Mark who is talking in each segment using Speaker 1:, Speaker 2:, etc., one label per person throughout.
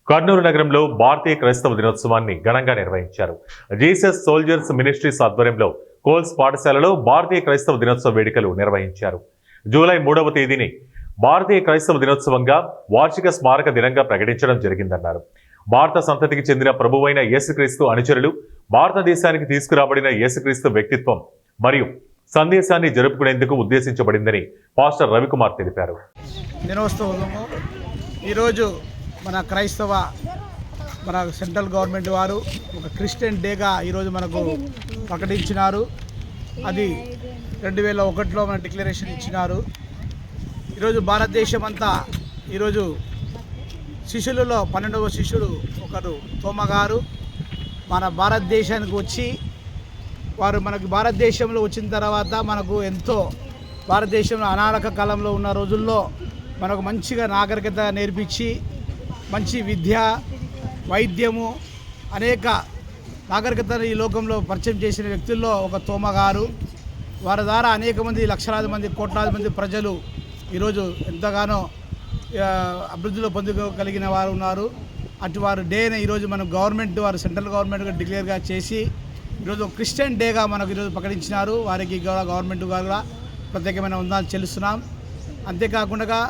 Speaker 1: కర్నూలు నగరంలో భారతీయ క్రైస్తవ దినోత్సవాన్ని ఘనంగా నిర్వహించారు. జీసస్ సోల్జర్స్ మినిస్ట్రీస్ ఆధ్వర్యంలో కోల్స్ పాఠశాలలో భారతీయ క్రైస్తవ దినోత్సవ వేడుకలు నిర్వహించారు. జూలై 3వ తేదీని భారతీయ క్రైస్తవ దినోత్సవంగా వార్షిక స్మారక దినంగా ప్రకటించడం జరిగిందన్నారు. భారత సంతతికి చెందిన ప్రభువైన యేసుక్రీస్తు అనుచరులు భారతదేశానికి తీసుకురాబడిన యేసుక్రీస్తు వ్యక్తిత్వం మరియు సందేశాన్ని జరుపుకునేందుకు ఉద్దేశించబడిందని పాస్టర్ రవికుమార్ తెలిపారు.
Speaker 2: దినోత్సవము ఈరోజు మన సెంట్రల్ గవర్నమెంట్ వారు ఒక క్రిస్టియన్ డేగా ఈరోజు మనకు ప్రకటించినారు. అది 2001లో మన డిక్లరేషన్ ఇచ్చినారు. ఈరోజు భారతదేశం అంతా ఈరోజు శిష్యులలో 12వ శిష్యుడు ఒకరు తోమా గారు మన భారతదేశానికి వచ్చి వారు మనకి భారతదేశంలో వచ్చిన తర్వాత మనకు ఎంతో భారతదేశంలో అనారక కాలంలో ఉన్న రోజుల్లో మనకు మంచిగా నాగరికత నేర్పించి మంచి విద్య వైద్యము అనేక నాగరికతను ఈ లోకంలో పరిచయం చేసిన వ్యక్తుల్లో ఒక తోమా గారు. వారి ద్వారా అనేక మంది లక్షలాది మంది కోట్లాది మంది ప్రజలు ఈరోజు ఎంతగానో అభివృద్ధిలో పొందగలిగిన వారు ఉన్నారు. అటు వారు డేని ఈరోజు మనం గవర్నమెంట్ వారు సెంట్రల్ గవర్నమెంట్గా డిక్లేర్గా చేసి ఈరోజు క్రిస్టియన్ డేగా మనకు ఈరోజు ప్రకటించినారు. వారికి గవర్నమెంట్ కూడా ప్రత్యేకమైన వందనాలు చెల్లిస్తున్నాం. అంతేకాకుండా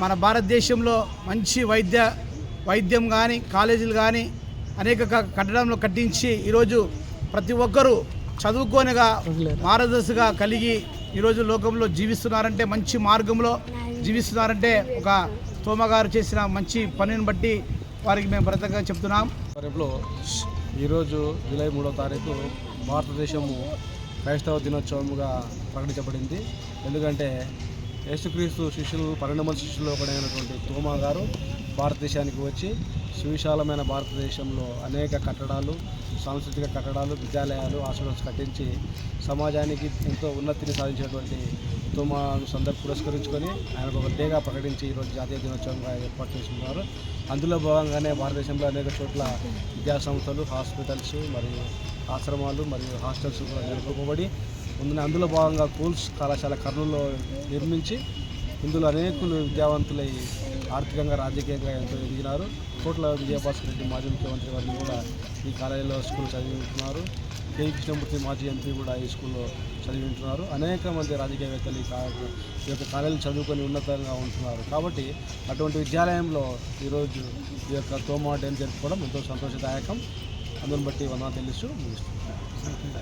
Speaker 2: మన భారతదేశంలో మంచి వైద్యం కానీ కాలేజీలు కానీ అనేక కట్టడంలో కట్టించి ఈరోజు ప్రతి ఒక్కరూ చదువుకోనిగా మార్గదర్శిగా కలిగి ఈరోజు లోకంలో జీవిస్తున్నారంటే మంచి మార్గంలో జీవిస్తున్నారంటే ఒక తోమా గారు చేసిన మంచి పనిని బట్టి వారికి మేము ప్రత్యేకంగా చెప్తున్నాం.
Speaker 3: ఈరోజు జూలై 3వ తారీఖు భారతదేశము క్రైస్తవ దినోత్సవముగా ప్రకటించబడింది. ఎందుకంటే యేసుక్రీస్తు శిష్యులు 12 మంది శిష్యులు ఒకడైనటువంటి తోమా గారు భారతదేశానికి వచ్చి సువిశాలమైన భారతదేశంలో అనేక కట్టడాలు, సాంస్కృతిక కట్టడాలు, విద్యాలయాలు, హాస్పిటల్స్ కట్టించి సమాజానికి ఎంతో ఉన్నతిని సాధించినటువంటి తోమాను పురస్కరించుకొని ఆయనకు ఒక డేగా ప్రకటించి ఈరోజు జాతీయ దినోత్సవంగా ఏర్పాటు చేసుకున్నారు. అందులో భాగంగానే భారతదేశంలో అనేక చోట్ల విద్యాసంస్థలు, హాస్పిటల్స్ మరియు ఆశ్రమాలు మరియు హాస్టల్స్ కూడా నెలకొల్పబడి అందులో భాగంగా కోల్స్ కళాశాల కర్నూలులో నిర్మించి ఇందులో అనేకులు విద్యావంతులై ఆర్థికంగా రాజకీయంగా ఎంతో ఎదిగినారు. కోట్ల విజయభాస్కర్ రెడ్డి మాజీ ముఖ్యమంత్రి వారిని కూడా ఈ కాలేజీలో స్కూల్ చదివింటున్నారు. కె కృష్ణమూర్తి మాజీ ఎంపీ కూడా ఈ స్కూల్లో చదివింటున్నారు. అనేక మంది రాజకీయవేత్తలు ఈ యొక్క కాలేజీలు చదువుకొని ఉన్నతంగా ఉంటున్నారు. కాబట్టి అటువంటి విద్యాలయంలో ఈరోజు ఈ యొక్క తోమా డేని జరుపుకోవడం ఎంతో సంతోషదాయకం. అందుని బట్టి వందనాలు తెలుస్తూ ముగిస్తున్నాం.